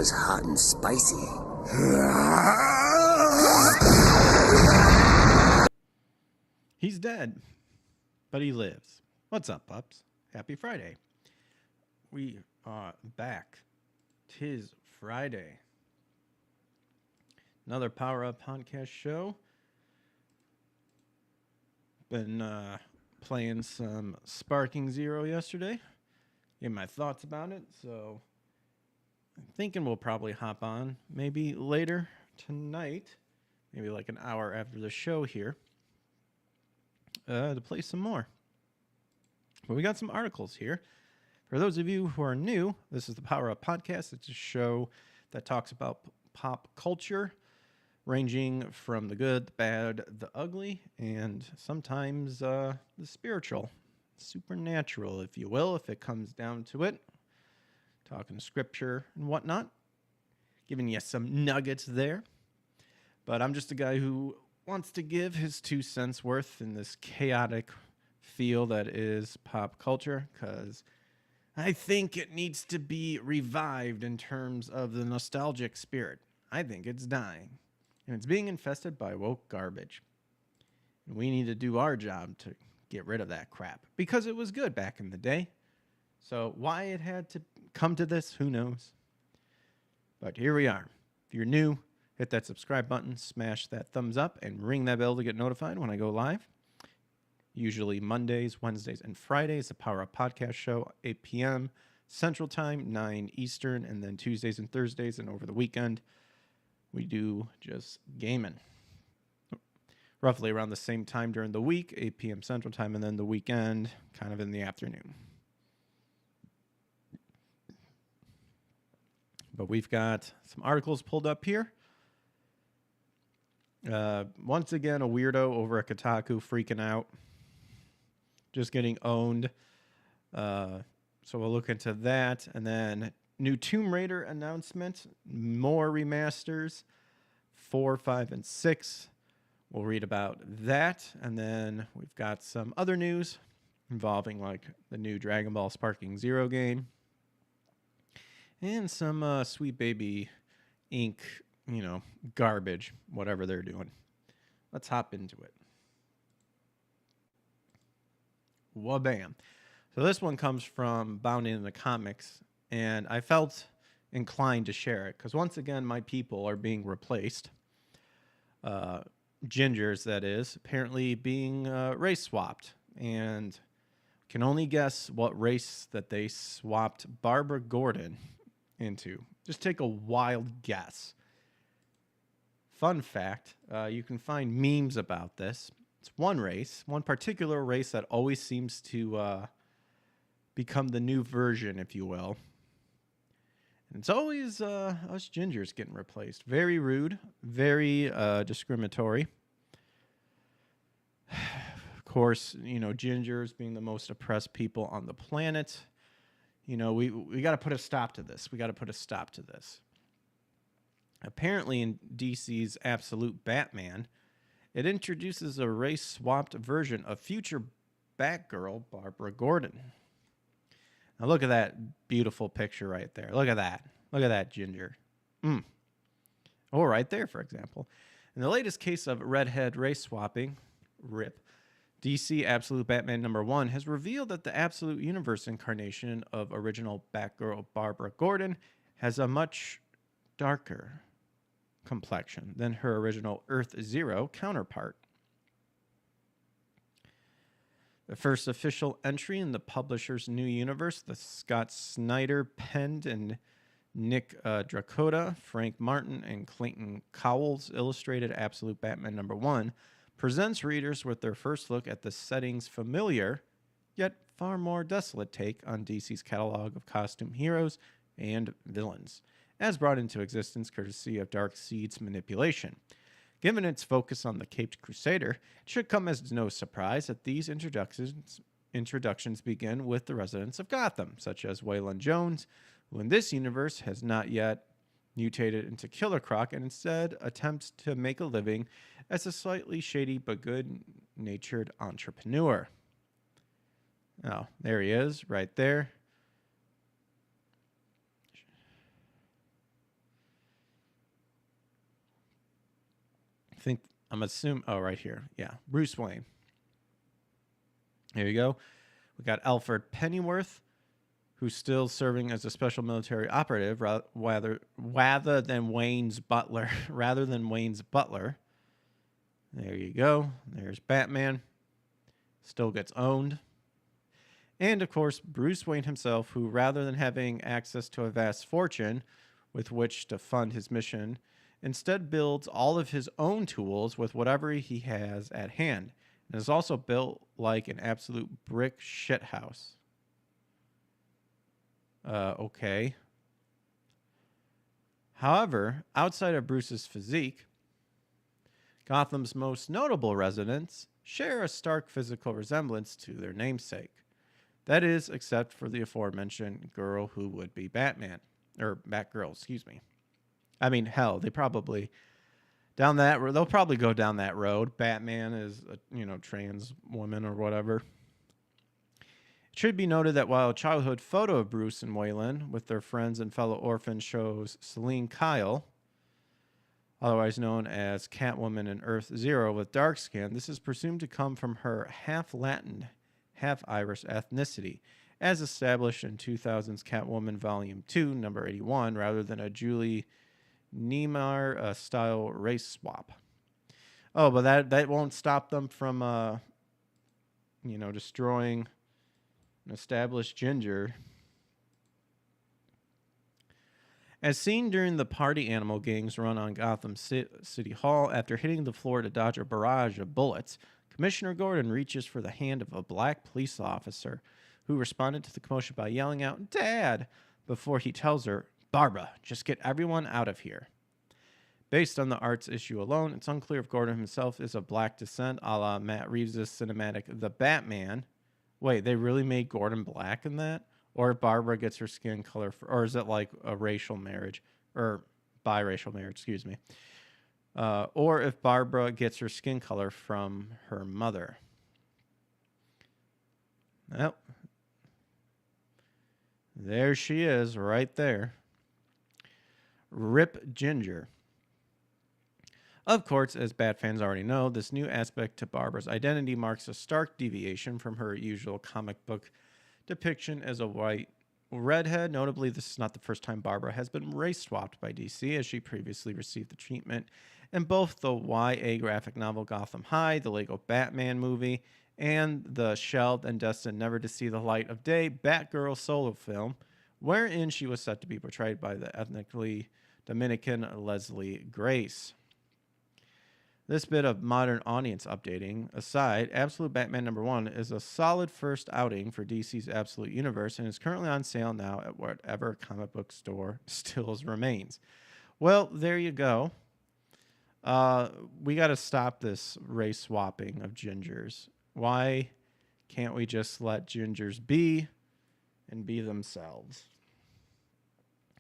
was hot and spicy. He's dead, but he lives. What's up, pups? Happy Friday. We are back. 'Tis Friday. Another Power Up podcast show. Been playing some Sparking Zero yesterday. Gave my thoughts about it, so I'm thinking we'll probably hop on maybe later tonight, maybe like an hour after the show here, to play some more. But we got some articles here. For those of you who are new, this is the Power Up Podcast. It's a show that talks about pop culture, ranging from the good, the bad, the ugly, and sometimes the spiritual, supernatural, if you will, if it comes down to it. Talking scripture and whatnot. Giving you some nuggets there. But I'm just a guy who wants to give his 2 cents worth in this chaotic feel that is pop culture, because I think it needs to be revived in terms of the nostalgic spirit. I think it's dying, and it's being infested by woke garbage. And we need to do our job to get rid of that crap, because it was good back in the day. So why it had to come to this, who knows? But here we are. If you're new, hit that subscribe button, smash that thumbs up, and ring that bell to get notified when I go live. Usually Mondays, Wednesdays, and Fridays, the Power Up Podcast Show, 8 p.m. Central Time, 9 Eastern, and then Tuesdays and Thursdays, and over the weekend, we do just gaming. Roughly around the same time during the week, 8 p.m. Central Time, and then the weekend, kind of in the afternoon. But we've got some articles pulled up here. Once again, a weirdo over at Kotaku freaking out. Just getting owned. So we'll look into that. And then new Tomb Raider announcement. More remasters. 4, 5, and 6. We'll read about that. And then we've got some other news involving like the new Dragon Ball Sparking Zero game. And some Sweet Baby Inc., garbage, whatever they're doing. Let's hop into it. Wabam. So this one comes from Bound in the Comics, and I felt inclined to share it, because once again, my people are being replaced. Gingers, that is, apparently being race swapped, and can only guess what race that they swapped Barbara Gordon into. Just take a wild guess. Fun fact, you can find memes about this. It's one race, one particular race that always seems to become the new version, if you will. And it's always us gingers getting replaced. Very rude, very discriminatory. Of course, gingers being the most oppressed people on the planet. We got to put a stop to this. Apparently, in DC's Absolute Batman, it introduces a race-swapped version of future Batgirl Barbara Gordon. Now, look at that beautiful picture right there. Look at that ginger. Oh, right there, for example. In the latest case of redhead race swapping, RIP, DC Absolute Batman #1 has revealed that the Absolute Universe incarnation of original Batgirl Barbara Gordon has a much darker complexion than her original Earth Zero counterpart. The first official entry in the publisher's new universe, the Scott Snyder penned and Nick Dracota, Frank Martin, and Clayton Cowles illustrated Absolute Batman #1, presents readers with their first look at the setting's familiar, yet far more desolate take on DC's catalog of costume heroes and villains, as brought into existence courtesy of Darkseid's manipulation. Given its focus on the Caped Crusader, it should come as no surprise that these introductions begin with the residents of Gotham, such as Waylon Jones, who in this universe has not yet mutated into Killer Croc and instead attempts to make a living as a slightly shady but good-natured entrepreneur. Oh, there he is, right there. think I'm assuming. Oh, right here. Yeah, Bruce Wayne. Here you go. We got Alfred Pennyworth, who's still serving as a special military operative rather than Wayne's butler. Rather than Wayne's butler. There you go. There's Batman. Still gets owned. And, of course, Bruce Wayne himself, who, rather than having access to a vast fortune with which to fund his mission, instead builds all of his own tools with whatever he has at hand, and is also built like an absolute brick shithouse. Okay. However, outside of Bruce's physique, Gotham's most notable residents share a stark physical resemblance to their namesake. That is, except for the aforementioned girl who would be Batman. Or Batgirl, excuse me. I mean, hell, they'll probably go down that road. Batman is a, trans woman or whatever. It should be noted that while a childhood photo of Bruce and Waylon with their friends and fellow orphans shows Celine Kyle, otherwise known as Catwoman in Earth Zero with dark skin, this is presumed to come from her half-Latin, half-Irish ethnicity, as established in 2000's Catwoman Volume 2, number 81, rather than a Julie Neiman-style race swap. Oh, but that won't stop them from, destroying an established ginger. As seen during the party animal gang's run on Gotham City Hall, after hitting the floor to dodge a barrage of bullets, Commissioner Gordon reaches for the hand of a black police officer who responded to the commotion by yelling out, "Dad!" before he tells her, "Barbara, just get everyone out of here." Based on the arts issue alone, it's unclear if Gordon himself is of black descent, a la Matt Reeves' cinematic The Batman. Wait, they really made Gordon black in that? Or if Barbara gets her skin color, or is it like a racial marriage, or biracial marriage, excuse me. Or if Barbara gets her skin color from her mother. Well, there she is, right there. Rip Ginger. Of course, as Bat fans already know, this new aspect to Barbara's identity marks a stark deviation from her usual comic book depiction as a white redhead. Notably, this is not the first time Barbara has been race swapped by DC, as she previously received the treatment in both the YA graphic novel Gotham High, the Lego Batman movie, and the shelved and destined never to see the light of day Batgirl solo film, wherein she was set to be portrayed by the ethnically Dominican Leslie Grace. This bit of modern audience updating aside, Absolute Batman #1 is a solid first outing for DC's Absolute Universe and is currently on sale now at whatever comic book store still remains. Well, there you go. We got to stop this race swapping of gingers. Why can't we just let gingers be and be themselves?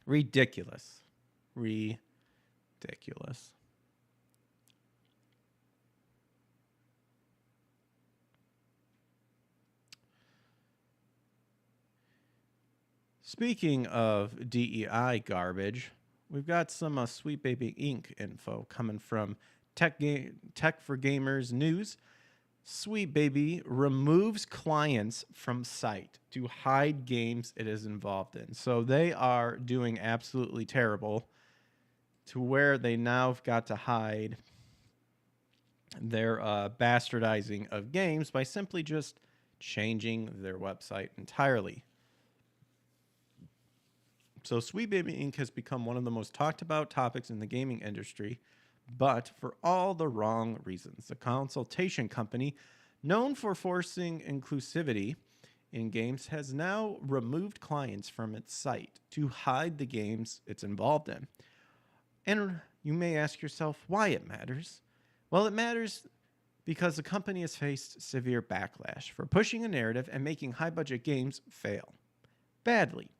Ridiculous. Ridiculous. Speaking of DEI garbage, we've got some Sweet Baby Inc. info coming from Tech for Gamers News. Sweet Baby removes clients from site to hide games it is involved in. So they are doing absolutely terrible to where they now have got to hide their bastardizing of games by simply just changing their website entirely. So Sweet Baby Inc. has become one of the most talked about topics in the gaming industry, but for all the wrong reasons. The consultation company, known for forcing inclusivity in games, has now removed clients from its site to hide the games it's involved in. And you may ask yourself why it matters. Well, it matters because the company has faced severe backlash for pushing a narrative and making high-budget games fail badly.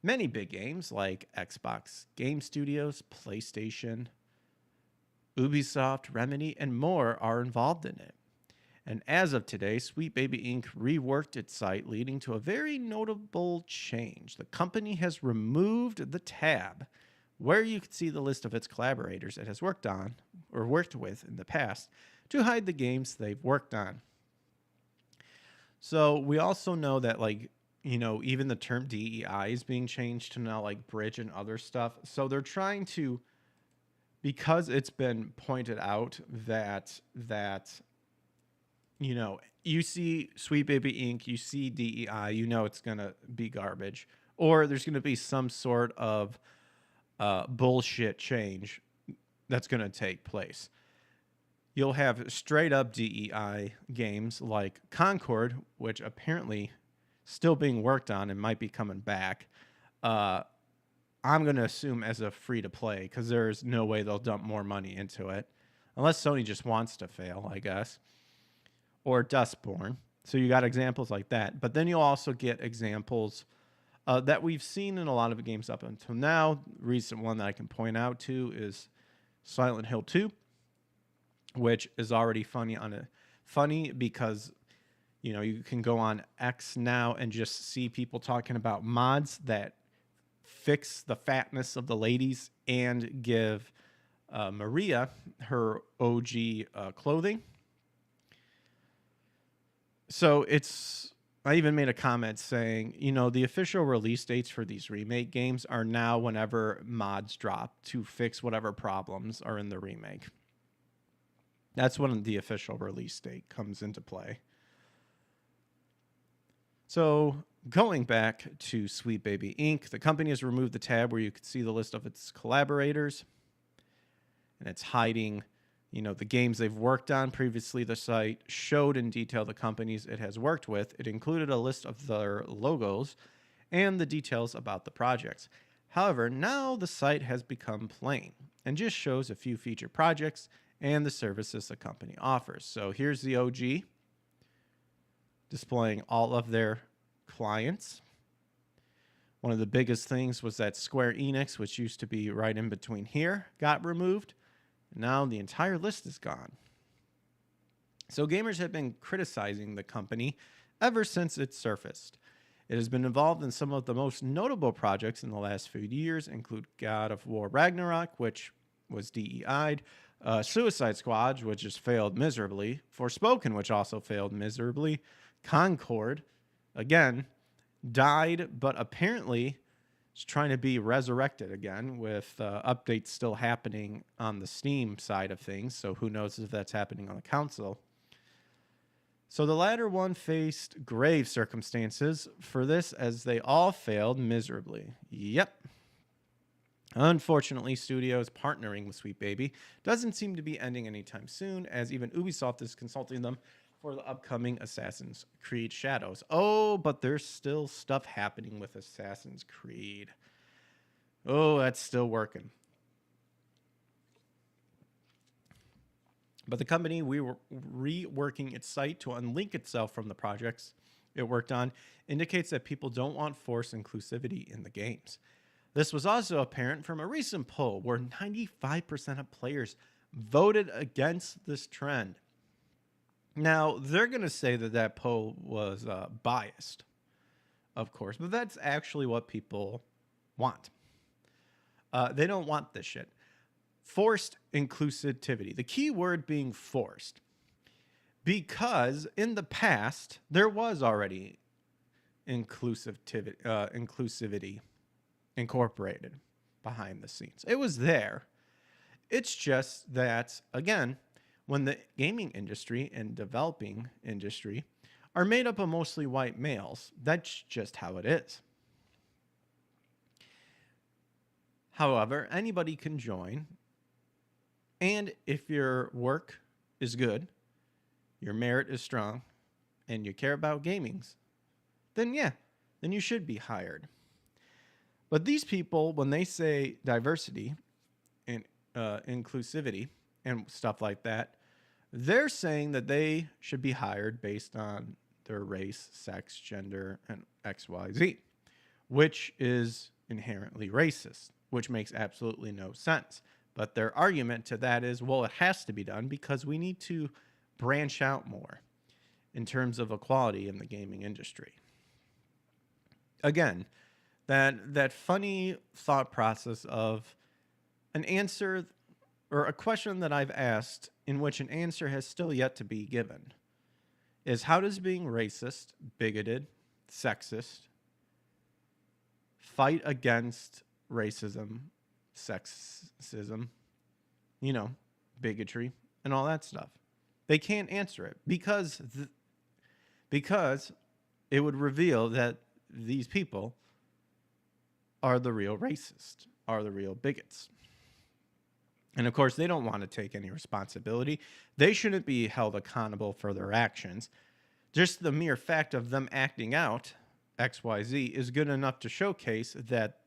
Many big games like Xbox Game Studios, PlayStation, Ubisoft, Remedy, and more are involved in it. And as of today, Sweet Baby Inc. reworked its site, leading to a very notable change. The company has removed the tab where you can see the list of its collaborators it has worked on or worked with in the past to hide the games they've worked on. So we also know that, like, even the term DEI is being changed to now like bridge and other stuff. So they're trying to, because it's been pointed out that you see Sweet Baby Inc., you see DEI, it's going to be garbage. Or there's going to be some sort of bullshit change that's going to take place. You'll have straight up DEI games like Concord, which apparently still being worked on and might be coming back. I'm going to assume as a free to play, because there's no way they'll dump more money into it. Unless Sony just wants to fail, I guess. Or Dustborn. So you got examples like that. But then you'll also get examples that we've seen in a lot of games up until now. The recent one that I can point out to is Silent Hill 2, which is already funny because you can go on X now and just see people talking about mods that fix the fatness of the ladies and give Maria her OG clothing. So I even made a comment saying, the official release dates for these remake games are now whenever mods drop to fix whatever problems are in the remake. That's when the official release date comes into play. So going back to Sweet Baby Inc., the company has removed the tab where you could see the list of its collaborators, and it's hiding the games they've worked on. Previously, the site showed in detail the companies it has worked with. It included a list of their logos and the details about the projects. However, now the site has become plain and just shows a few featured projects and the services the company offers. So here's the OG displaying all of their clients. One of the biggest things was that Square Enix, which used to be right in between here, got removed. Now the entire list is gone. So gamers have been criticizing the company ever since it surfaced. It has been involved in some of the most notable projects in the last few years, include God of War Ragnarok, which was DEI'd, Suicide Squad, which has failed miserably, Forspoken, which also failed miserably, Concord, again, died, but apparently is trying to be resurrected again with updates still happening on the Steam side of things. So who knows if that's happening on the console. So the latter one faced grave circumstances for this, as they all failed miserably. Yep. Unfortunately, studios partnering with Sweet Baby doesn't seem to be ending anytime soon, as even Ubisoft is consulting them for the upcoming Assassin's Creed Shadows. Oh, but there's still stuff happening with Assassin's Creed. Oh, that's still working. But the company, we were reworking its site to unlink itself from the projects it worked on, indicates that people don't want forced inclusivity in the games. This was also apparent from a recent poll where 95% of players voted against this trend. Now, they're going to say that that poll was biased, of course, but that's actually what people want. They don't want this shit. Forced inclusivity. The key word being forced. Because in the past, there was already inclusivity incorporated behind the scenes. It was there. It's just that, again, when the gaming industry and developing industry are made up of mostly white males, that's just how it is. However, anybody can join, and if your work is good, your merit is strong, and you care about gamings, then you should be hired. But these people, when they say diversity and inclusivity and stuff like that, they're saying that they should be hired based on their race, sex, gender, and XYZ, which is inherently racist, which makes absolutely no sense. But their argument to that is, well, it has to be done because we need to branch out more in terms of equality in the gaming industry. Again, that funny thought process of an answer or a question that I've asked in which an answer has still yet to be given is, how does being racist, bigoted, sexist fight against racism, sexism, bigotry, and all that stuff? They can't answer it because it would reveal that these people are the real racists, are the real bigots. And of course, they don't want to take any responsibility. They shouldn't be held accountable for their actions. Just the mere fact of them acting out XYZ is good enough to showcase that,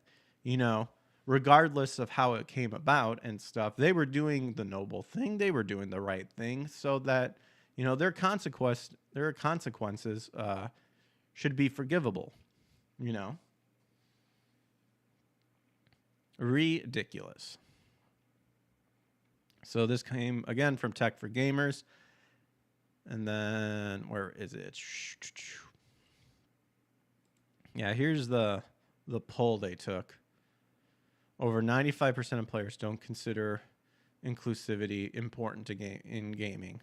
regardless of how it came about and stuff, they were doing the noble thing. They were doing the right thing, so that, their consequences should be forgivable, Ridiculous. So this came, again, from Tech for Gamers. And then, where is it? Yeah, here's the poll they took. Over 95% of players don't consider inclusivity important in gaming,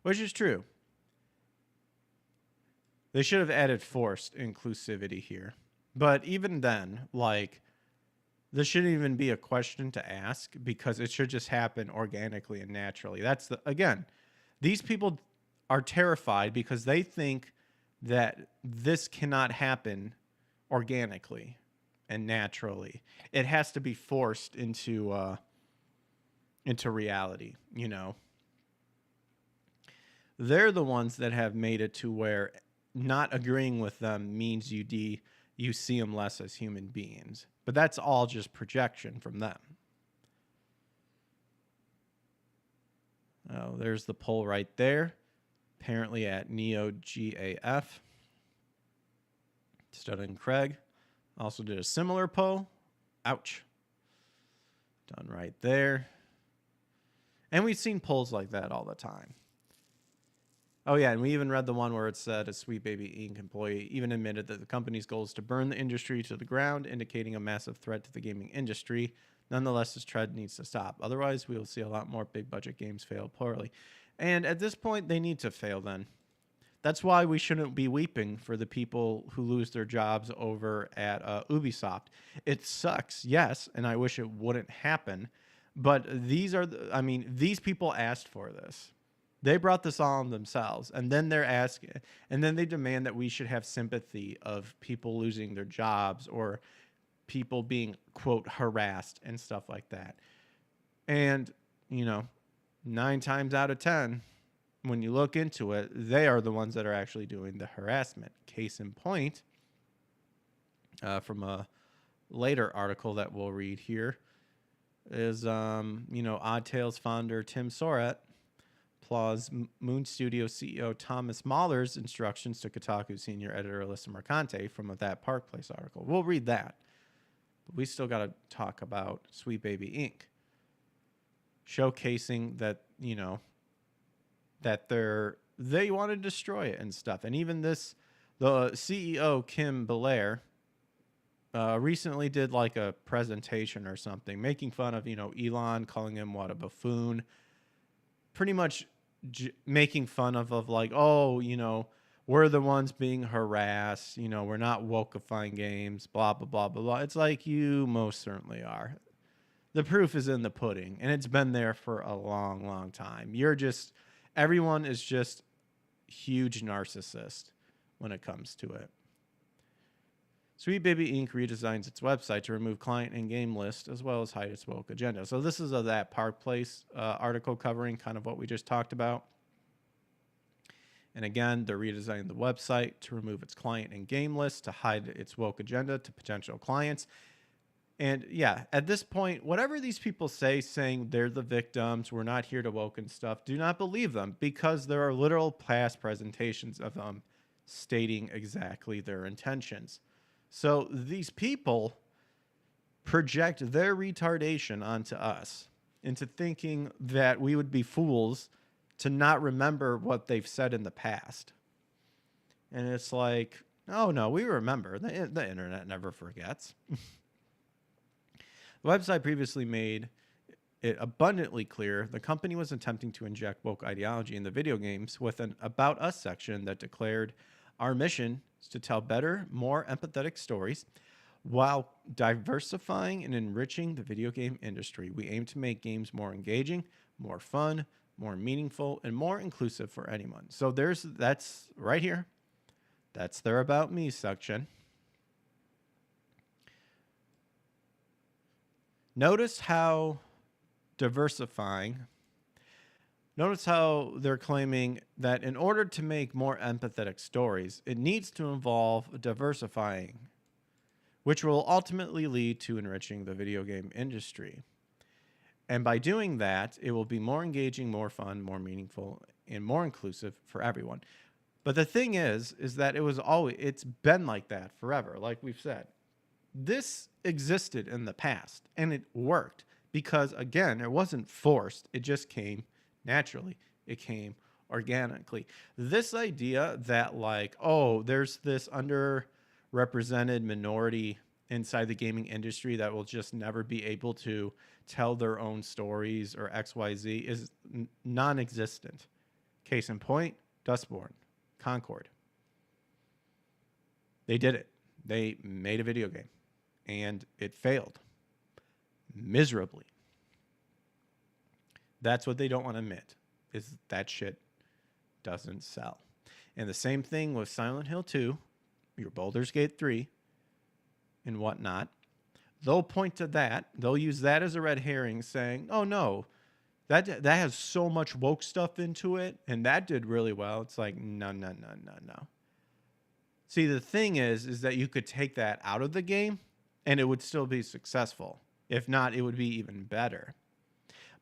which is true. They should have added forced inclusivity here. But even then, this shouldn't even be a question to ask, because it should just happen organically and naturally. Again, these people are terrified because they think that this cannot happen organically and naturally. It has to be forced into reality, They're the ones that have made it to where not agreeing with them means you see them less as human beings. But that's all just projection from them. Oh, there's the poll right there. Apparently at NeoGAF. Stud and Craig also did a similar poll. Ouch. Done right there. And we've seen polls like that all the time. Oh, yeah, and we even read the one where it said a Sweet Baby Inc. employee even admitted that the company's goal is to burn the industry to the ground, indicating a massive threat to the gaming industry. Nonetheless, this trend needs to stop. Otherwise, we will see a lot more big-budget games fail poorly. And at this point, they need to fail then. That's why we shouldn't be weeping for the people who lose their jobs over at Ubisoft. It sucks, yes, and I wish it wouldn't happen. But these people asked for this. They brought this on themselves, and then they demand that we should have sympathy of people losing their jobs or people being, quote, harassed and stuff like that. And, 9 times out of 10, when you look into it, they are the ones that are actually doing the harassment. Case in point, from a later article that we'll read here, is, Odd Tales founder Tim Soret applauds Moon Studio CEO Thomas Mahler's instructions to Kotaku senior editor Alyssa Mercante from that Park Place article. We'll read that. But we still got to talk about Sweet Baby Inc. Showcasing that, that they want to destroy it and stuff. And even the CEO, Kim Belair, recently did like a presentation or something, making fun of, Elon, calling him a buffoon, pretty much making fun of like, oh, we're the ones being harassed, we're not wokeifying games, blah, blah, blah, blah, blah. It's like, you most certainly are. The proof is in the pudding, and it's been there for a long, long time. Everyone is just huge narcissist when it comes to it. Sweet Baby Inc. redesigns its website to remove client and game list as well as hide its woke agenda. So this is that Park Place article covering kind of what we just talked about. And again, they're redesigning the website to remove its client and game list to hide its woke agenda to potential clients. And yeah, at this point, whatever these people saying they're the victims, we're not here to woke and stuff, do not believe them, because there are literal past presentations of them stating exactly their intentions. So these people project their retardation onto us into thinking that we would be fools to not remember what they've said in the past. And it's like, oh no, we remember. The internet never forgets. The website previously made it abundantly clear the company was attempting to inject woke ideology in the video games with an About Us section that declared, "Our mission is to tell better, more empathetic stories while diversifying and enriching the video game industry. We aim to make games more engaging, more fun, more meaningful, and more inclusive for anyone." So that's right here. That's their About Me section. Notice how they're claiming that in order to make more empathetic stories, it needs to involve diversifying, which will ultimately lead to enriching the video game industry. And by doing that, it will be more engaging, more fun, more meaningful, and more inclusive for everyone. But the thing is that it's been like that forever, like we've said. This existed in the past, and it worked because, again, it wasn't forced. It just came naturally. It came organically. This idea that, like, oh, there's this underrepresented minority inside the gaming industry that will just never be able to tell their own stories or XYZ is non-existent. Case in point, Dustborn, Concord. They did it. They made a video game, and it failed miserably. That's what they don't want to admit, is that shit doesn't sell. And the same thing with Silent Hill 2, your Baldur's Gate 3, and whatnot. They'll point to that. They'll use that as a red herring, saying, oh, no, that has so much woke stuff into it, and that did really well. It's like, no. See, the thing is that you could take that out of the game, and it would still be successful. If not, it would be even better.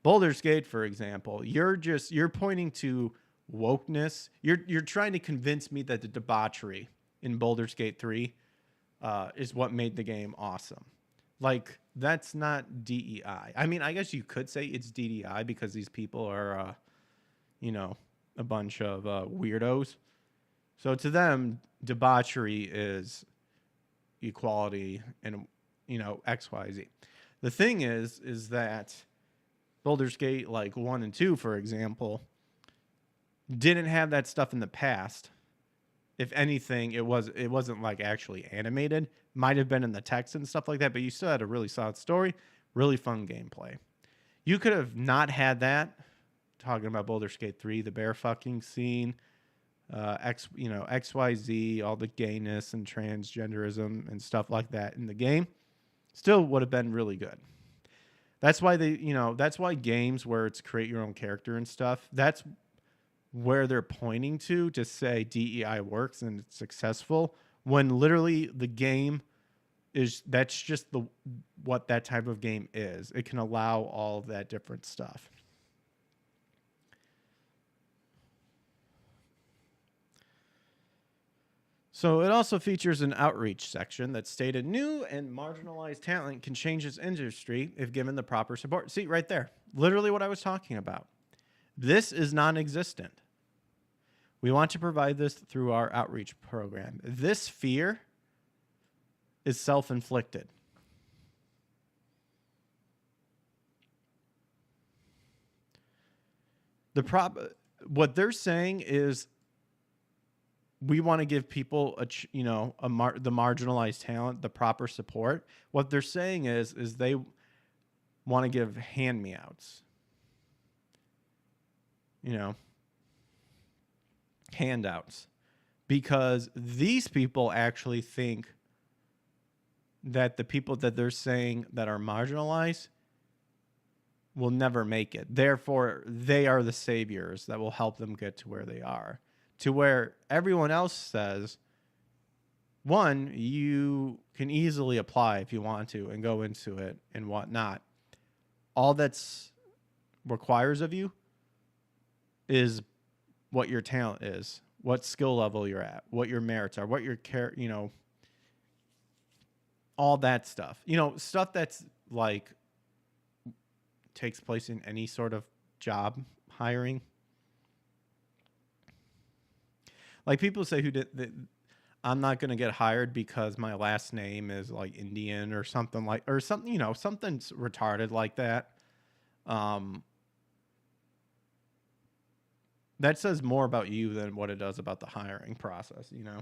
Baldur's Gate, for example, you're pointing to wokeness. You're trying to convince me that the debauchery in Baldur's Gate 3 is what made the game awesome. Like, that's not DEI. I mean, I guess you could say it's DDI because these people are, a bunch of weirdos. So to them, debauchery is equality and, XYZ. The thing is that Baldur's Gate, like 1 and 2, for example, didn't have that stuff in the past. If anything, it wasn't like actually animated. Might have been in the text and stuff like that, but you still had a really solid story, really fun gameplay. You could have not had that. Talking about Baldur's Gate 3, the bear fucking scene, XYZ, all the gayness and transgenderism and stuff like that in the game, still would have been really good. That's why that's why games where it's create your own character and stuff, that's where they're pointing to say DEI works and it's successful, when literally the game that's just what that type of game is. It can allow all of that different stuff. So it also features an outreach section that stated new and marginalized talent can change its industry if given the proper support. See, right there, literally what I was talking about. This is non-existent. We want to provide this through our outreach program. This fear is self-inflicted. What they're saying is we want to give people the marginalized talent the proper support. What they're saying is they want to give hand-me-outs. Handouts, because these people actually think that the people that they're saying that are marginalized will never make it. Therefore, they are the saviors that will help them get to where they are. To where everyone else says, one, you can easily apply if you want to and go into it and whatnot. All that's requires of you is what your talent is, what skill level you're at, what your merits are, what your all that stuff. Stuff that's like takes place in any sort of job hiring. Like people say I'm not going to get hired because my last name is like Indian or something something's retarded like that. That says more about you than what it does about the hiring process, you know?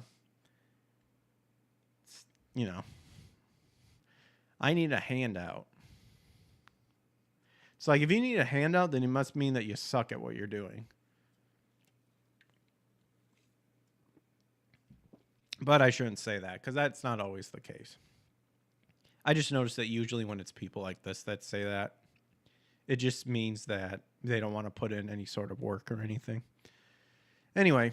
You know, I need a handout. It's like if you need a handout, then it must mean that you suck at what you're doing. But I shouldn't say that because that's not always the case. I just noticed that usually when it's people like this that say that, it just means that they don't want to put in any sort of work or anything. Anyway,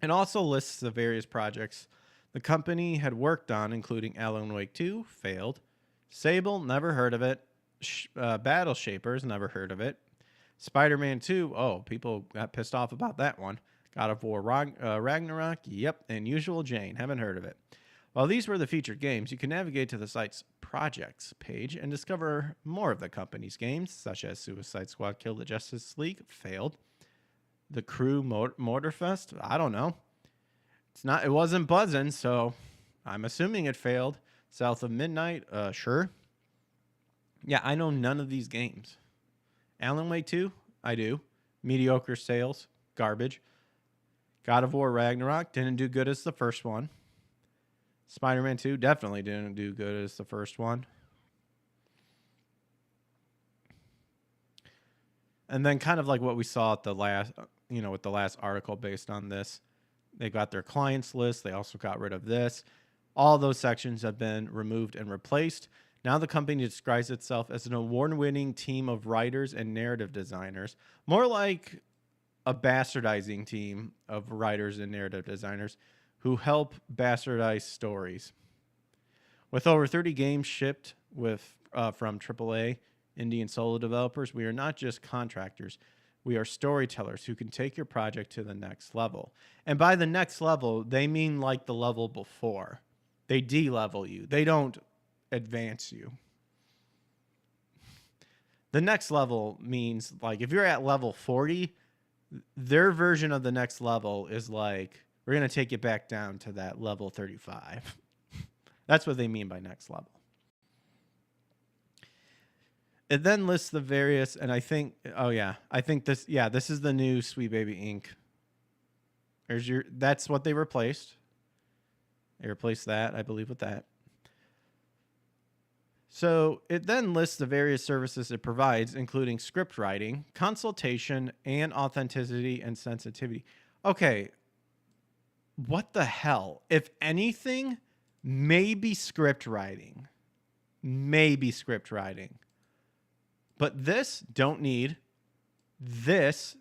it also lists the various projects the company had worked on, including Alan Wake 2, failed. Sable, never heard of it. Battle Shapers, never heard of it. Spider-Man 2, oh, people got pissed off about that one. God of War Ragnarok, yep. And Usual Jane, haven't heard of it. While these were the featured games, you can navigate to the site's projects page and discover more of the company's games, such as Suicide Squad Kill the Justice League, failed. The Crew Motorfest, I don't know. It wasn't buzzing, so I'm assuming it failed. South of Midnight, sure. Yeah, I know none of these games. Alan Wake 2, I do. Mediocre sales, garbage. God of War Ragnarok didn't do good as the first one. Spider-Man 2 definitely didn't do good as the first one. And then kind of like what we saw at the last, with the last article based on this, they got their clients list. They also got rid of this. All those sections have been removed and replaced. Now the company describes itself as an award-winning team of writers and narrative designers, more like a bastardizing team of writers and narrative designers who help bastardize stories. With over 30 games shipped from AAA, indie, and solo developers, we are not just contractors. We are storytellers who can take your project to the next level. And by the next level, they mean like the level before. They de-level you. They don't advance you. The next level means like if you're at level 40, their version of the next level is like, we're going to take you back down to that level 35. That's what they mean by next level. It then lists the various, and I think this is the new Sweet Baby Inc. That's what they replaced. They replaced that, I believe, with that. So it then lists the various services it provides, including script writing, consultation, and authenticity and sensitivity. Okay, what the hell? If anything, maybe script writing. Maybe script writing. But this, don't need. This,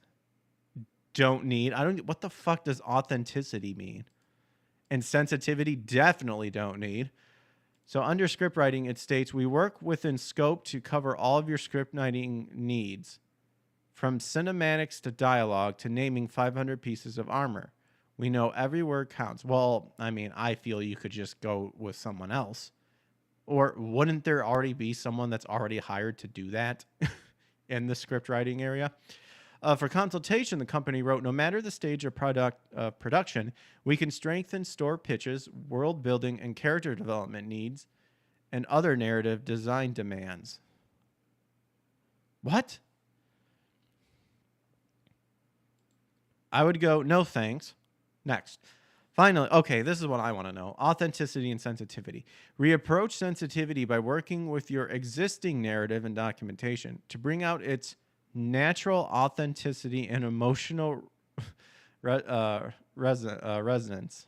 don't need. What the fuck does authenticity mean? And sensitivity, definitely don't need. So under script writing, it states, we work within scope to cover all of your script writing needs, from cinematics to dialogue to naming 500 pieces of armor. We know every word counts. Well, I mean, I feel you could just go with someone else. Or wouldn't there already be someone that's already hired to do that in the script writing area? For consultation, the company wrote, no matter the stage of production, we can strengthen store pitches, world building, and character development needs, and other narrative design demands. What? I would go, no thanks. Next. Finally, okay, this is what I want to know. Authenticity and sensitivity. We approach sensitivity by working with your existing narrative and documentation to bring out its natural authenticity and emotional resonance.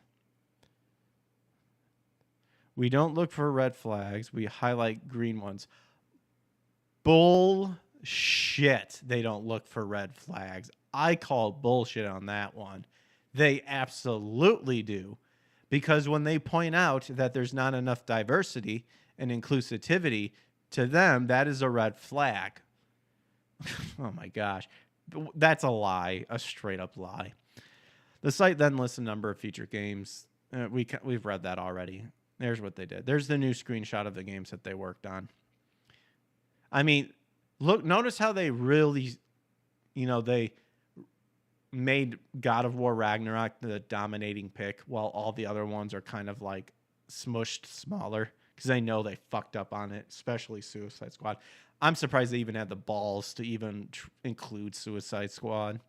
We don't look for red flags. We highlight green ones. Bullshit. They don't look for red flags. I call bullshit on that one. They absolutely do. Because when they point out that there's not enough diversity and inclusivity, to them, that is a red flag. Oh my gosh. That's a lie, a straight up lie. The site then lists a number of featured games. We've read that already. There's what they did. There's the new screenshot of the games that they worked on. I mean, look, notice how they really, they made God of War Ragnarok the dominating pick while all the other ones are kind of like smushed smaller because I know they fucked up on it, especially Suicide Squad. I'm surprised they even had the balls to even include Suicide Squad.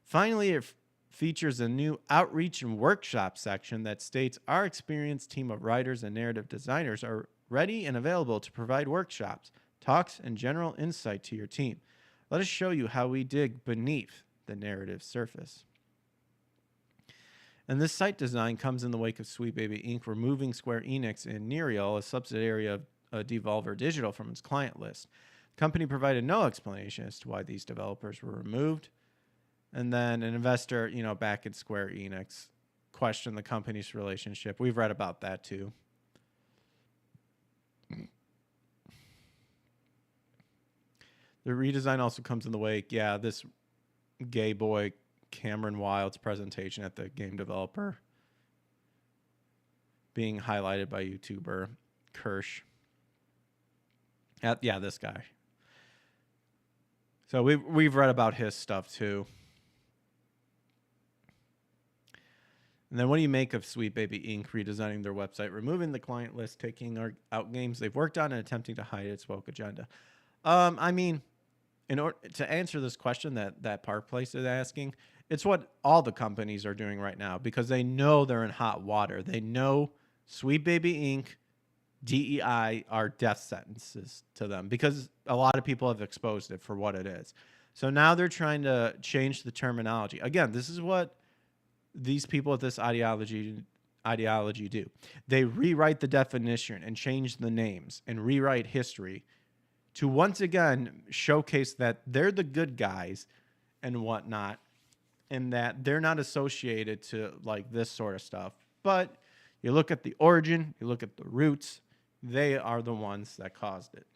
Finally, it features a new outreach and workshop section that states our experienced team of writers and narrative designers are ready and available to provide workshops, talks, and general insight to your team. Let us show you how we dig beneath the narrative surface. And this site design comes in the wake of Sweet Baby Inc. removing Square Enix and Nereal, a subsidiary of Devolver Digital, from its client list. The company provided no explanation as to why these developers were removed. And then an investor, back at Square Enix questioned the company's relationship. We've read about that too. The redesign also comes in the wake, this gay boy Cameron Wild's presentation at the game developer being highlighted by YouTuber Kirsch. This guy. So we've read about his stuff too. And then what do you make of Sweet Baby Inc. redesigning their website, removing the client list, taking out games they've worked on, and attempting to hide its woke agenda? In order to answer this question that Park Place is asking, it's what all the companies are doing right now because they know they're in hot water. They know Sweet Baby Inc., DEI are death sentences to them because a lot of people have exposed it for what it is. So now they're trying to change the terminology. Again, this is what these people with this ideology do. They rewrite the definition and change the names and rewrite history to once again showcase that they're the good guys and whatnot, and that they're not associated to like this sort of stuff. But you look at the origin, you look at the roots, they are the ones that caused it.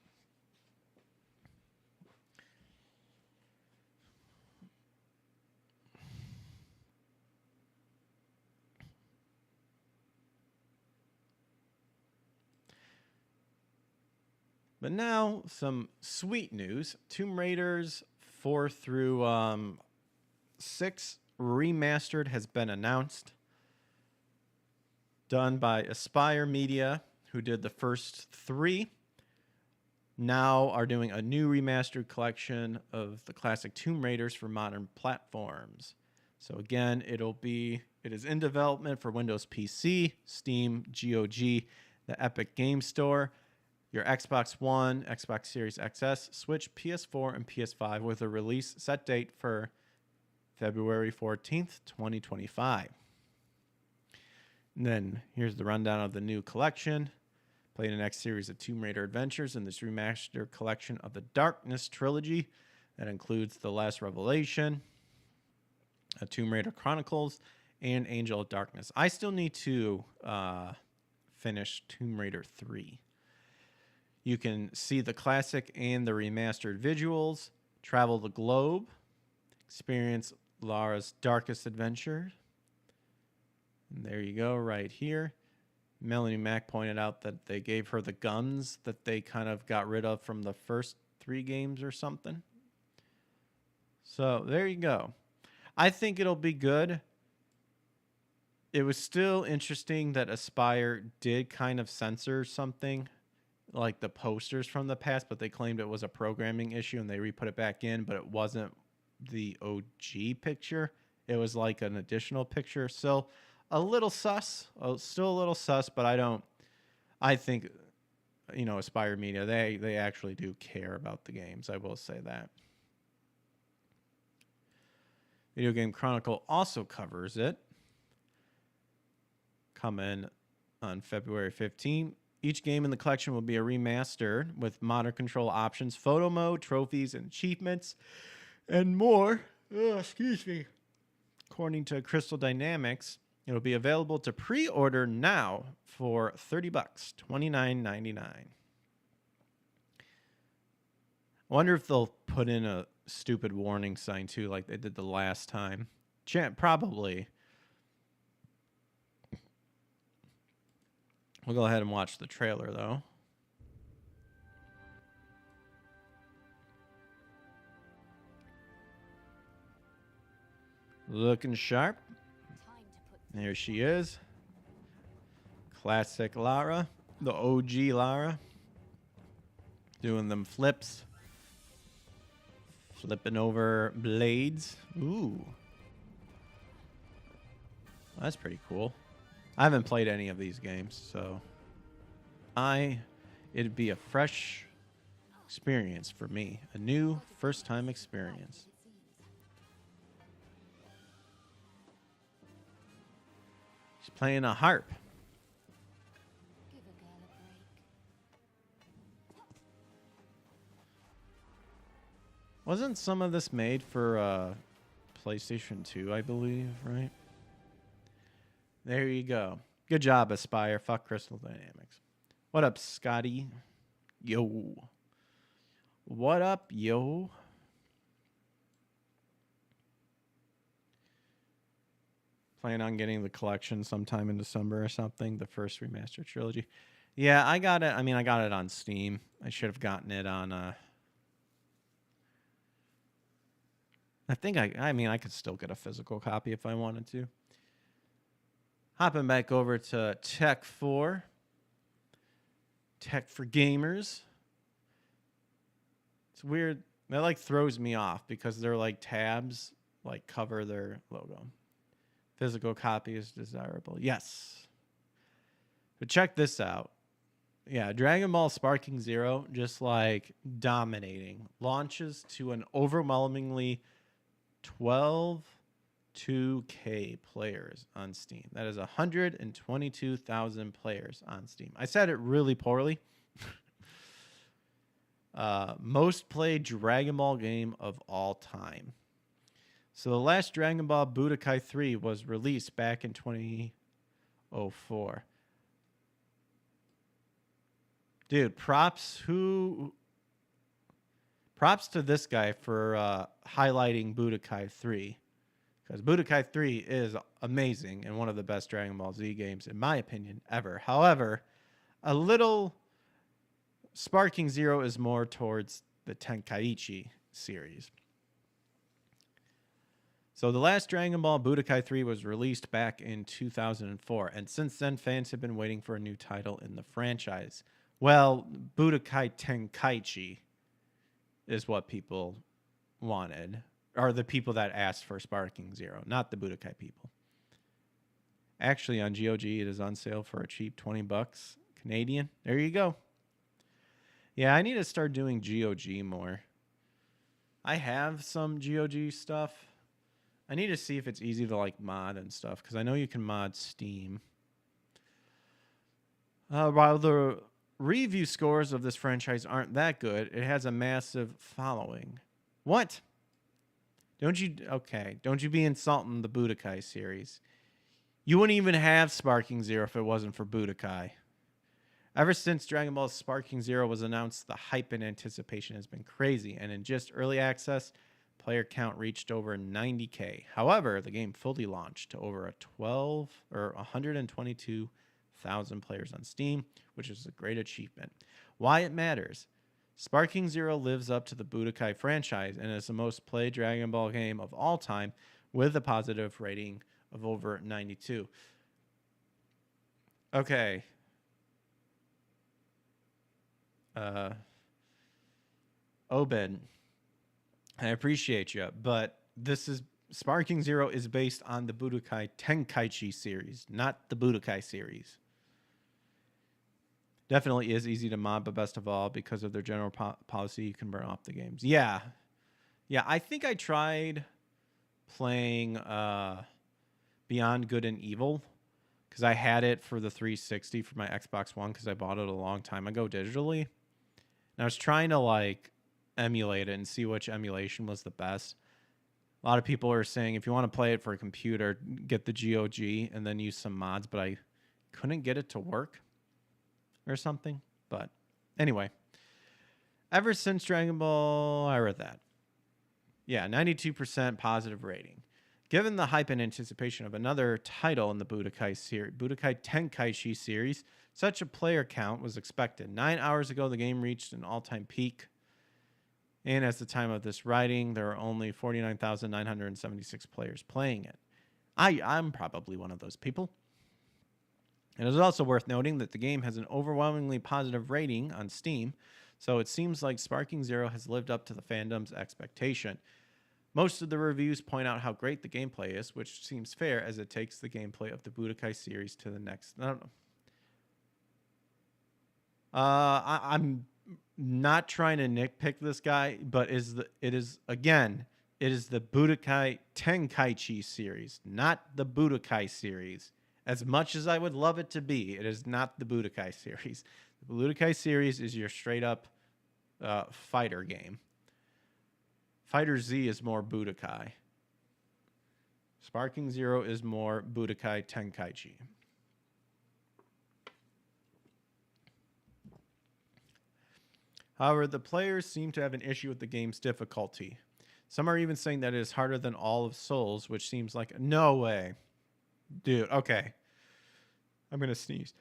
But now, some sweet news. Tomb Raiders 4 through 6 Remastered has been announced. Done by Aspire Media, who did the first 3. Now are doing a new remastered collection of the classic Tomb Raiders for modern platforms. So again, it is in development for Windows PC, Steam, GOG, the Epic Game Store, your Xbox One, Xbox Series XS, Switch, PS4, and PS5 with a release set date for February 14th, 2025. And then here's the rundown of the new collection. Play the next series of Tomb Raider adventures in this remastered collection of the Darkness trilogy that includes The Last Revelation, Tomb Raider Chronicles, and Angel of Darkness. I still need to finish Tomb Raider 3. You can see the classic and the remastered visuals, travel the globe, experience Lara's darkest adventure. And there you go, right here. Melanie Mack pointed out that they gave her the guns that they kind of got rid of from the first 3 games or something. So there you go. I think it'll be good. It was still interesting that Aspire did kind of censor something like the posters from the past, but they claimed it was a programming issue and they re-put it back in, but it wasn't the OG picture. It was like an additional picture. So a little sus, still a little sus, but I think, Aspire Media, they actually do care about the games. I will say that. Video Game Chronicle also covers it. Coming on February 15th. Each game in the collection will be a remaster with modern control options, photo mode, trophies, and achievements, and more. Excuse me. According to Crystal Dynamics, it'll be available to pre-order now for $30, $29.99. I wonder if they'll put in a stupid warning sign too, like they did the last time. Probably. We'll go ahead and watch the trailer, though. Looking sharp. There she is. Classic Lara. The OG Lara. Doing them flips. Flipping over blades. Ooh. That's pretty cool. I haven't played any of these games, so it'd be a fresh experience for me. A new first-time experience. He's playing a harp. Wasn't some of this made for PlayStation 2, I believe, right? There you go. Good job, Aspire. Fuck Crystal Dynamics. What up, Scotty? Yo. What up, yo? Plan on getting the collection sometime in December or something. The first remastered trilogy. Yeah, I got it. I mean, I got it on Steam. I should have gotten it on... I think I could still get a physical copy if I wanted to. Hopping back over to Tech 4. Tech for Gamers. It's weird. That like throws me off because they're like tabs like cover their logo. Physical copy is desirable. Yes. But check this out. Yeah, Dragon Ball Sparking Zero just like dominating. Launches to an overwhelmingly 2K players on Steam. That is 122,000 players on Steam. I said it really poorly. Most played Dragon Ball game of all time. So the last Dragon Ball Budokai 3 was released back in 2004. Dude, props to this guy for highlighting Budokai 3. Because Budokai 3 is amazing and one of the best Dragon Ball Z games, in my opinion, ever. However, a little Sparking Zero is more towards the Tenkaichi series. So the last Dragon Ball Budokai 3 was released back in 2004. And since then, fans have been waiting for a new title in the franchise. Well, Budokai Tenkaichi is what people wanted, or the people that asked for Sparking Zero, not the Budokai people. Actually, on GOG, it is on sale for a cheap $20 Canadian. There you go. Yeah, I need to start doing GOG more. I have some GOG stuff. I need to see if it's easy to like mod and stuff, because I know you can mod Steam. While the review scores of this franchise aren't that good, it has a massive following. What? Don't you be insulting the Budokai series. You wouldn't even have Sparking Zero if it wasn't for Budokai. Ever since Dragon Ball Sparking Zero was announced, the hype and anticipation has been crazy, and in just early access, player count reached over 90K. However, the game fully launched to over 122,000 players on Steam, which is a great achievement. Why it matters. Sparking Zero lives up to the Budokai franchise and is the most played Dragon Ball game of all time with a positive rating of over 92. Okay. Obed, I appreciate you, but Sparking Zero is based on the Budokai Tenkaichi series, not the Budokai series. Definitely is easy to mod, but best of all, because of their general policy, you can burn off the games. Yeah, I think I tried playing Beyond Good and Evil, because I had it for the 360 for my Xbox One, because I bought it a long time ago digitally. And I was trying to like emulate it and see which emulation was the best. A lot of people are saying if you want to play it for a computer, get the GOG and then use some mods, but I couldn't get it to work or something. But anyway, ever since Dragon Ball, I read that. Yeah, 92% positive rating. Given the hype and anticipation of another title in the Budokai Tenkaichi series, such a player count was expected. 9 hours ago, the game reached an all-time peak. And at the time of this writing, there are only 49,976 players playing it. I'm probably one of those people. And it is also worth noting that the game has an overwhelmingly positive rating on Steam, so it seems like Sparking Zero has lived up to the fandom's expectation. Most of the reviews point out how great the gameplay is, which seems fair as it takes the gameplay of the Budokai series to the next. I don't know. I'm not trying to nitpick this guy, but it is the Budokai Tenkaichi series, not the Budokai series. As much as I would love it to be, it is not the Budokai series. The Budokai series is your straight up fighter game. Fighter Z is more Budokai. Sparking Zero is more Budokai Tenkaichi. However, the players seem to have an issue with the game's difficulty. Some are even saying that it is harder than all of Souls, which seems like no way. Dude, okay. I'm going to sneeze.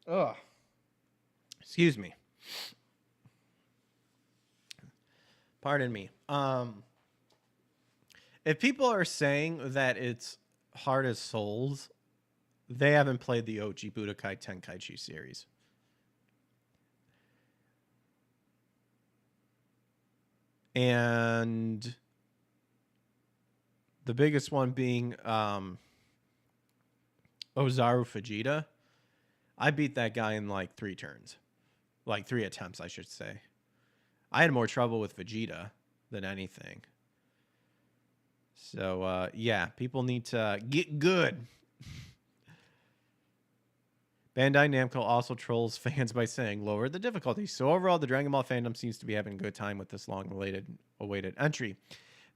Ugh. Excuse me. Pardon me. If people are saying that it's hard as Souls, they haven't played the OG Budokai Tenkaichi series. And the biggest one being Ozaru Fujita. I beat that guy in like 3 turns. Like 3 attempts, I should say. I had more trouble with Vegeta than anything. So, yeah, people need to get good. Bandai Namco also trolls fans by saying lower the difficulty. So overall, the Dragon Ball fandom seems to be having a good time with this long-awaited entry.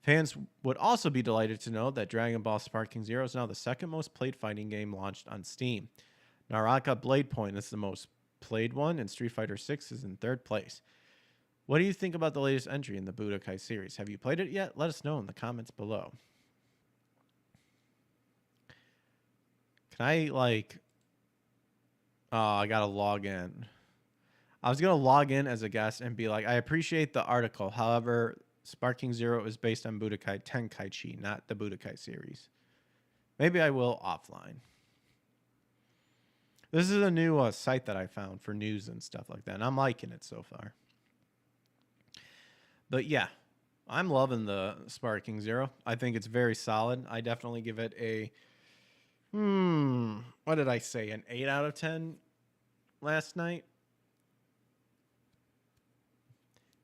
Fans would also be delighted to know that Dragon Ball Sparking Zero is now the second most played fighting game launched on Steam. Naraka Blade Point is the most played one, and Street Fighter 6 is in 3rd place. What do you think about the latest entry in the Budokai series? Have you played it yet? Let us know in the comments below. Can I, like... Oh, I gotta log in. I was gonna log in as a guest and be like, I appreciate the article. However, Sparking Zero is based on Budokai Tenkaichi, not the Budokai series. Maybe I will offline. This is a new site that I found for news and stuff like that, and I'm liking it so far. But yeah, I'm loving the Sparking Zero. I think it's very solid. I definitely give it a... what did I say? An 8 out of 10 last night?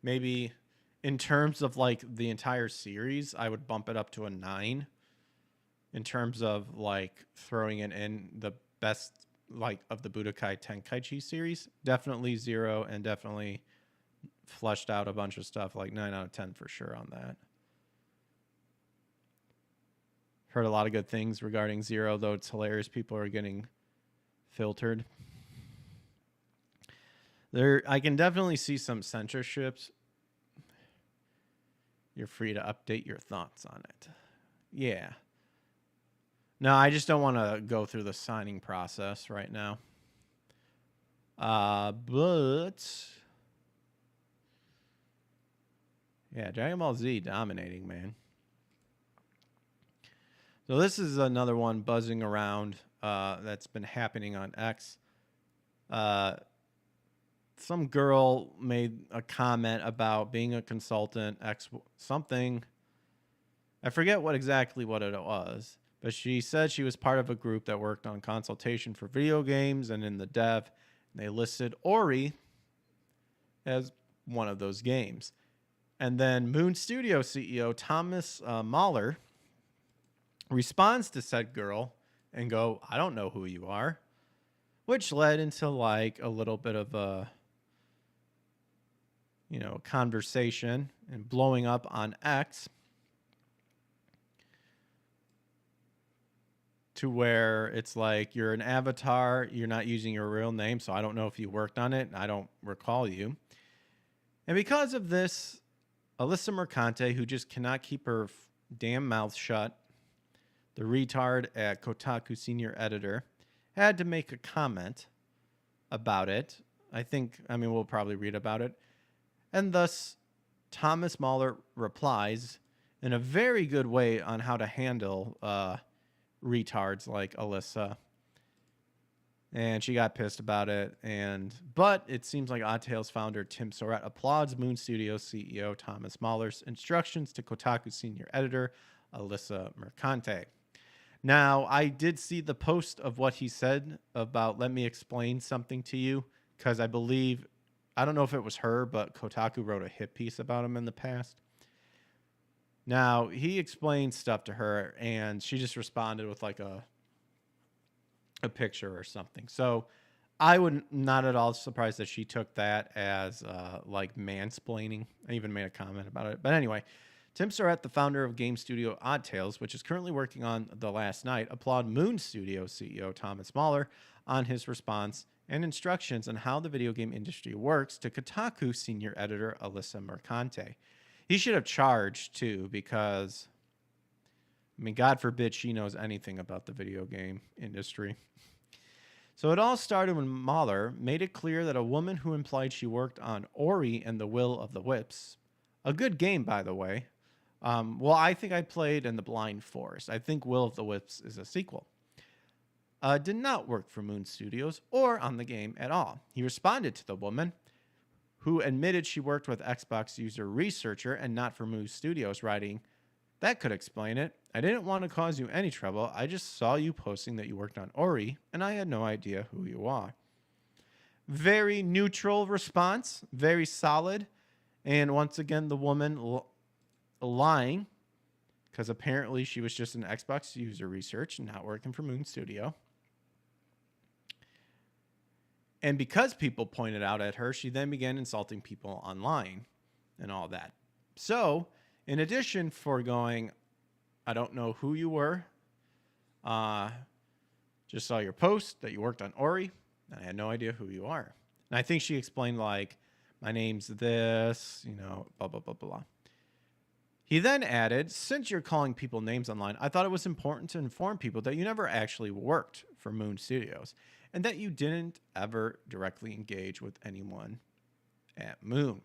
Maybe in terms of like the entire series, I would bump it up to a 9. In terms of like throwing it in the best like of the Budokai Tenkaichi series, definitely 0 and definitely fleshed out a bunch of stuff like 9 out of 10 for sure on that. Heard a lot of good things regarding Zero, though it's hilarious. People are getting filtered. I can definitely see some censorships. You're free to update your thoughts on it. Yeah. No, I just don't want to go through the signing process right now. But... yeah, Dragon Ball Z dominating, man. So this is another one buzzing around that's been happening on X. Some girl made a comment about being a consultant, X something. I forget what it was, but she said she was part of a group that worked on consultation for video games and in the dev. And they listed Ori as one of those games. And then Moon Studio CEO Thomas Mahler responds to said girl and go, I don't know who you are, which led into like a little bit of a, conversation and blowing up on X to where it's like, you're an avatar, you're not using your real name, so I don't know if you worked on it, and I don't recall you. And because of this, Alyssa Mercante, who just cannot keep her damn mouth shut, the retard at Kotaku senior editor, had to make a comment about it. We'll probably read about it. And thus, Thomas Mahler replies in a very good way on how to handle retards like Alyssa. and she got pissed about it. But it seems like Odd Tales founder Tim Surratt applauds Moon Studios CEO Thomas Mahler's instructions to Kotaku senior editor Alyssa Mercante. Now, I did see the post of what he said about let me explain something to you, because I don't know if it was her, but Kotaku wrote a hit piece about him in the past. Now, he explained stuff to her, and she just responded with like a picture or something. So I would not at all surprised that she took that as like mansplaining. I even made a comment about it. But anyway, Tim Surratt, the founder of game studio Odd Tales, which is currently working on The Last Night, applaud Moon Studio CEO Thomas Mahler on his response and instructions on how the video game industry works to Kotaku senior editor Alyssa Mercante. He should have charged, too, because, I mean, God forbid she knows anything about the video game industry. So it all started when Mahler made it clear that a woman who implied she worked on Ori and the Will of the Wisps, a good game, by the way. Well, I think I played in the Blind Forest. I think Will of the Wisps is a sequel. Did not work for Moon Studios or on the game at all. He responded to the woman, who admitted she worked with Xbox user researcher and not for Moon Studios, writing, "That could explain it. I didn't want to cause you any trouble. I just saw you posting that you worked on Ori, and I had no idea who you are." Very neutral response, very solid. And once again, the woman lying, because apparently she was just an Xbox user research and not working for Moon Studio. And because people pointed out at her, she then began insulting people online and all that. So, in addition for going, I don't know who you were, just saw your post that you worked on Ori, and I had no idea who you are. And I think she explained, like, my name's this, blah, blah, blah, blah. He then added, since you're calling people names online, I thought it was important to inform people that you never actually worked for Moon Studios and that you didn't ever directly engage with anyone at Moon.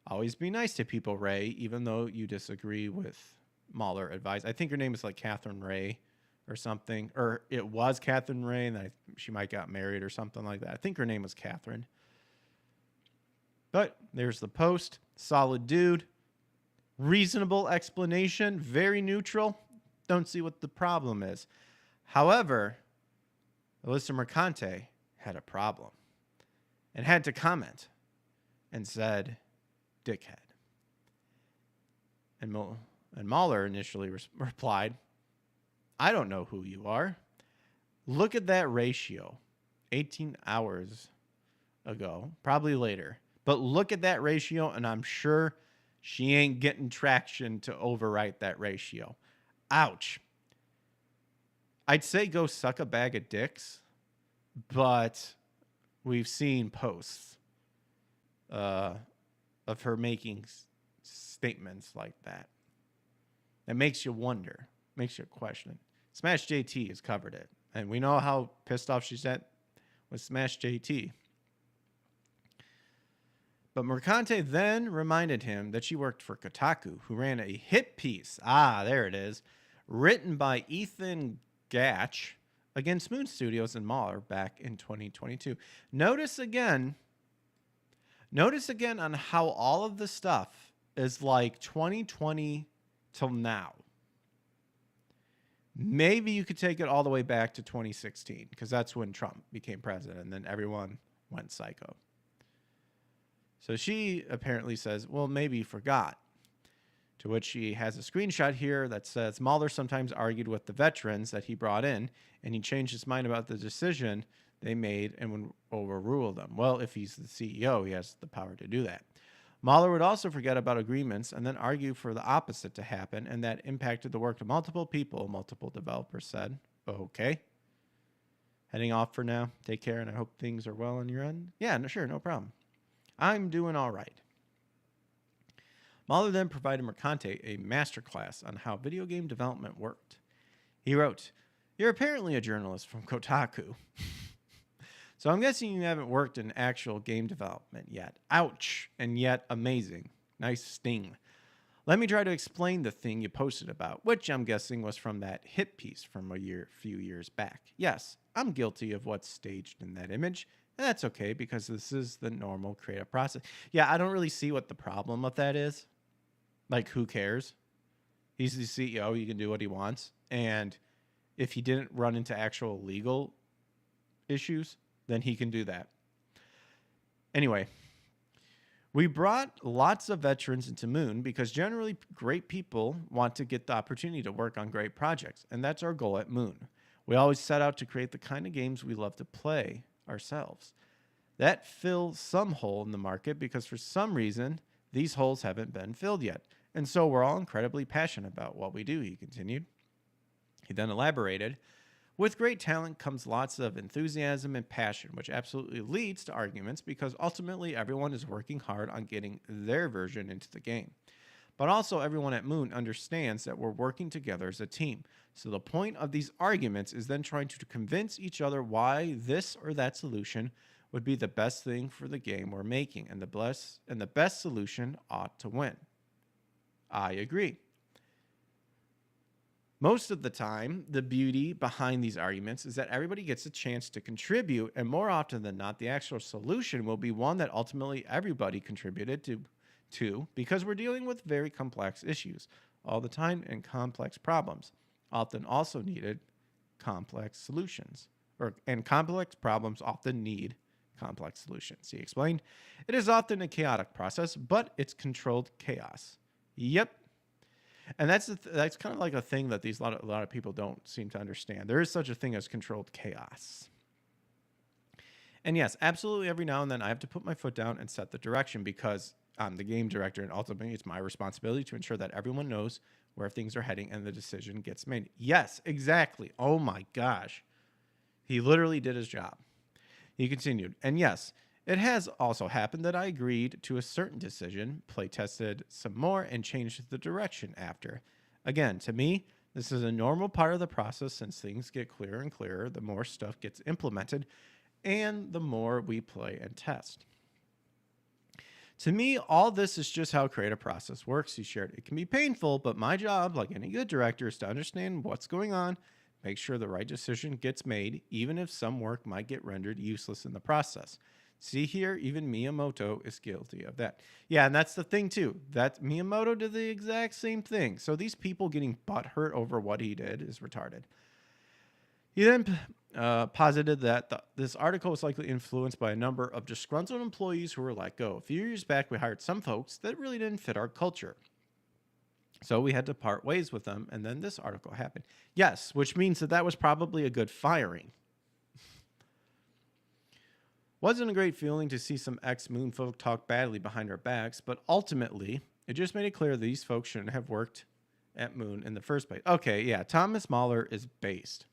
Always be nice to people, Ray, even though you disagree with Mahler advice. I think her name is like Catherine Ray or something, or it was Catherine Ray, and then she might got married or something like that. I think her name was Catherine. But there's the post. Solid dude. Reasonable explanation. Very neutral. Don't see what the problem is. However, Alyssa Mercante had a problem and had to comment and said, dickhead. And Mahler initially replied, I don't know who you are. Look at that ratio. 18 hours ago, probably later. But look at that ratio, and I'm sure she ain't getting traction to overwrite that ratio. Ouch. I'd say go suck a bag of dicks, but we've seen posts of her making statements like that. That makes you wonder, makes you question. Smash JT has covered it, and we know how pissed off she's at with Smash JT. But Mercante then reminded him that she worked for Kotaku, who ran a hit piece, there it is, written by Ethan Gatch against Moon Studios and Mahler back in 2022. Notice again on how all of the stuff is like 2020 till now. Maybe you could take it all the way back to 2016, because that's when Trump became president, and then everyone went psycho. So she apparently says, well, maybe you forgot. To which she has a screenshot here that says, Mahler sometimes argued with the veterans that he brought in, and he changed his mind about the decision they made and would overrule them. Well, if he's the CEO, he has the power to do that. Mahler would also forget about agreements and then argue for the opposite to happen, and that impacted the work of multiple people, multiple developers said. Okay. Heading off for now. Take care, and I hope things are well on your end. Yeah, sure, no problem. I'm doing all right. Mahler then provided Mercante a masterclass on how video game development worked. He wrote, you're apparently a journalist from Kotaku. So I'm guessing you haven't worked in actual game development yet. Ouch. And yet amazing. Nice sting. Let me try to explain the thing you posted about, which I'm guessing was from that hit piece from few years back. Yes, I'm guilty of what's staged in that image, and that's okay because this is the normal creative process. Yeah, I don't really see what the problem with that is. Like, who cares? He's the CEO. He can do what he wants. And if he didn't run into actual legal issues, then he can do that. Anyway, we brought lots of veterans into Moon because generally great people want to get the opportunity to work on great projects. And that's our goal at Moon. We always set out to create the kind of games we love to play ourselves. That fills some hole in the market because for some reason, these holes haven't been filled yet. And so we're all incredibly passionate about what we do, he continued. He then elaborated, with great talent comes lots of enthusiasm and passion, which absolutely leads to arguments because ultimately everyone is working hard on getting their version into the game. But also everyone at Moon understands that we're working together as a team. So the point of these arguments is then trying to convince each other why this or that solution would be the best thing for the game we're making, and the best solution ought to win. I agree. Most of the time, the beauty behind these arguments is that everybody gets a chance to contribute, and more often than not, the actual solution will be one that ultimately everybody contributed to because we're dealing with very complex issues all the time, and complex problems often also needed complex solutions, and complex problems often need complex solutions. He explained, it is often a chaotic process, but it's controlled chaos. Yep. And that's kind of like a thing that a lot of people don't seem to understand. There is such a thing as controlled chaos. And yes, absolutely every now and then I have to put my foot down and set the direction because I'm the game director and ultimately it's my responsibility to ensure that everyone knows where things are heading and the decision gets made. Yes, exactly. Oh my gosh. He literally did his job. He continued, and yes, it has also happened that I agreed to a certain decision, play tested some more, and changed the direction after. Again, to me, this is a normal part of the process since things get clearer and clearer, the more stuff gets implemented, and the more we play and test. To me, all this is just how creative process works, he shared. It can be painful, but my job, like any good director, is to understand what's going on, make sure the right decision gets made, even if some work might get rendered useless in the process. See here, even Miyamoto is guilty of that. Yeah, and that's the thing too. That Miyamoto did the exact same thing. So these people getting butthurt over what he did is retarded. He then posited that this article was likely influenced by a number of disgruntled employees who were let go. A few years back, we hired some folks that really didn't fit our culture. So we had to part ways with them, and then this article happened. Yes, which means that was probably a good firing. Wasn't a great feeling to see some ex-Moon folk talk badly behind our backs, but ultimately, it just made it clear that these folks shouldn't have worked at Moon in the first place. Okay, yeah, Thomas Mahler is based.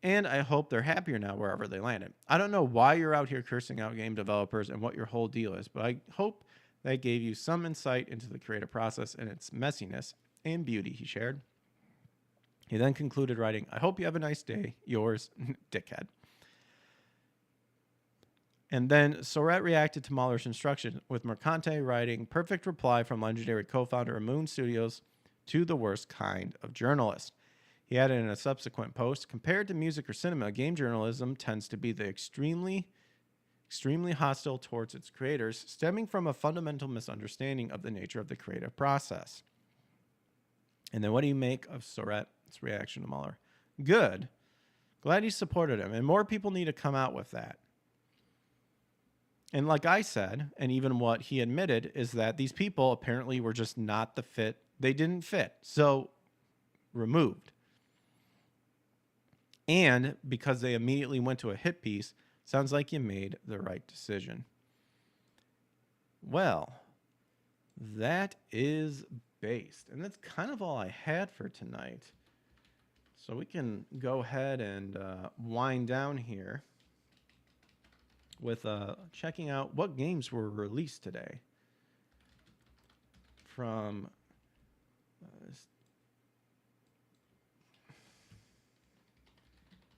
And I hope they're happier now wherever they landed. I don't know why you're out here cursing out game developers and what your whole deal is, but I hope that gave you some insight into the creative process and its messiness and beauty, he shared. He then concluded writing, I hope you have a nice day. Yours, dickhead. And then Soret reacted to Mahler's instruction, with Mercante writing, perfect reply from legendary co-founder of Moon Studios to the worst kind of journalist. He added in a subsequent post, compared to music or cinema, game journalism tends to be the extremely hostile towards its creators, stemming from a fundamental misunderstanding of the nature of the creative process. And then what do you make of Soret's reaction to Mahler? Good. Glad he supported him, and more people need to come out with that. And like I said, and even what he admitted, is that these people apparently were just not the fit. They didn't fit. So, removed. And because they immediately went to a hit piece, sounds like you made the right decision. Well, that is based. And that's kind of all I had for tonight. So we can go ahead and wind down here with checking out what games were released today from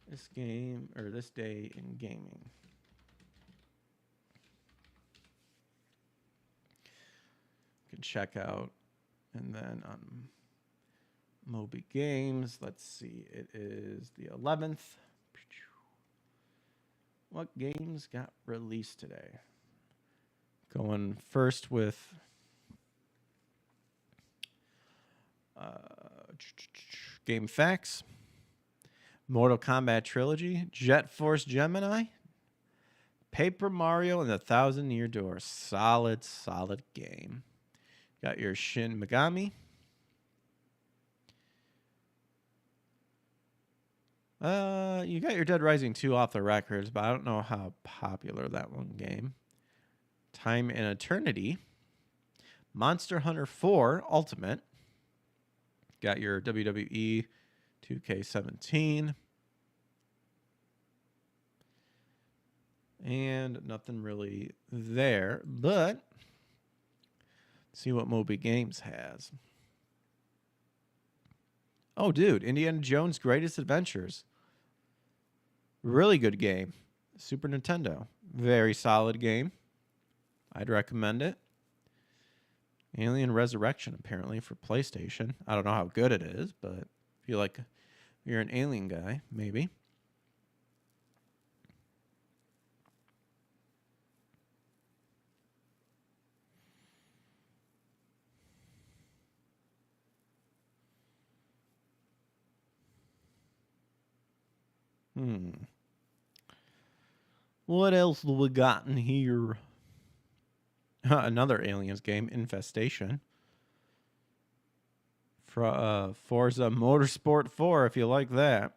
this game, or this day in gaming. You can check out And then on Moby Games, let's see, it is the 11th. What games got released today? Going first with Game Facts, Mortal Kombat Trilogy, Jet Force Gemini, Paper Mario, and the Thousand Year Door. Solid game. Got your Shin Megami. You got your Dead Rising 2 off the records, but I don't know how popular that one game. Time and Eternity. Monster Hunter 4 Ultimate. Got your WWE 2K17. And nothing really there, but let's see what Moby Games has. Oh, dude, Indiana Jones' Greatest Adventures. Really good game. Super Nintendo. Very solid game. I'd recommend it. Alien Resurrection, apparently, for PlayStation. I don't know how good it is, but if you're an Alien guy, maybe. What else do we got in here? Another Aliens game, Infestation. Forza Motorsport 4, if you like that.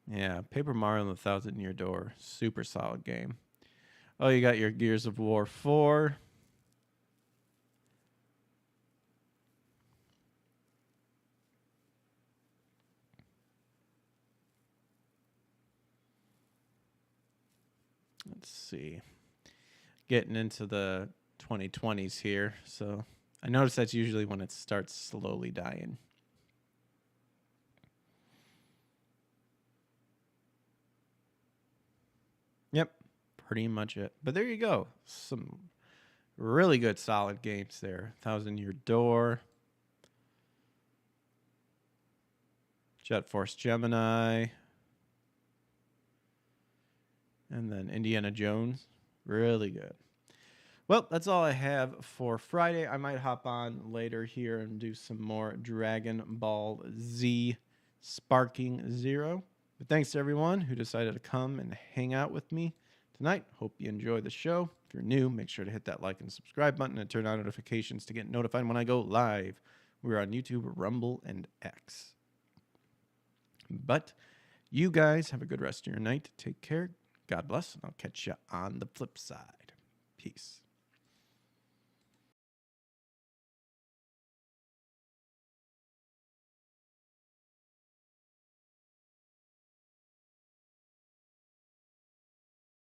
Yeah, Paper Mario and the Thousand Year Door. Super solid game. Oh, you got your Gears of War 4. Let's see. Getting into the 2020s here. So I notice that's usually when it starts slowly dying. Yep, pretty much it. But there you go. Some really good solid games there. Thousand Year Door. Jet Force Gemini. And then Indiana Jones. Really good. Well, that's all I have for Friday. I might hop on later here and do some more Dragon Ball Z Sparking Zero. But thanks to everyone who decided to come and hang out with me tonight. Hope you enjoy the show. If you're new, make sure to hit that like and subscribe button and turn on notifications to get notified when I go live. We're on YouTube, Rumble, and X. But you guys have a good rest of your night. Take care. God bless, and I'll catch you on the flip side. Peace.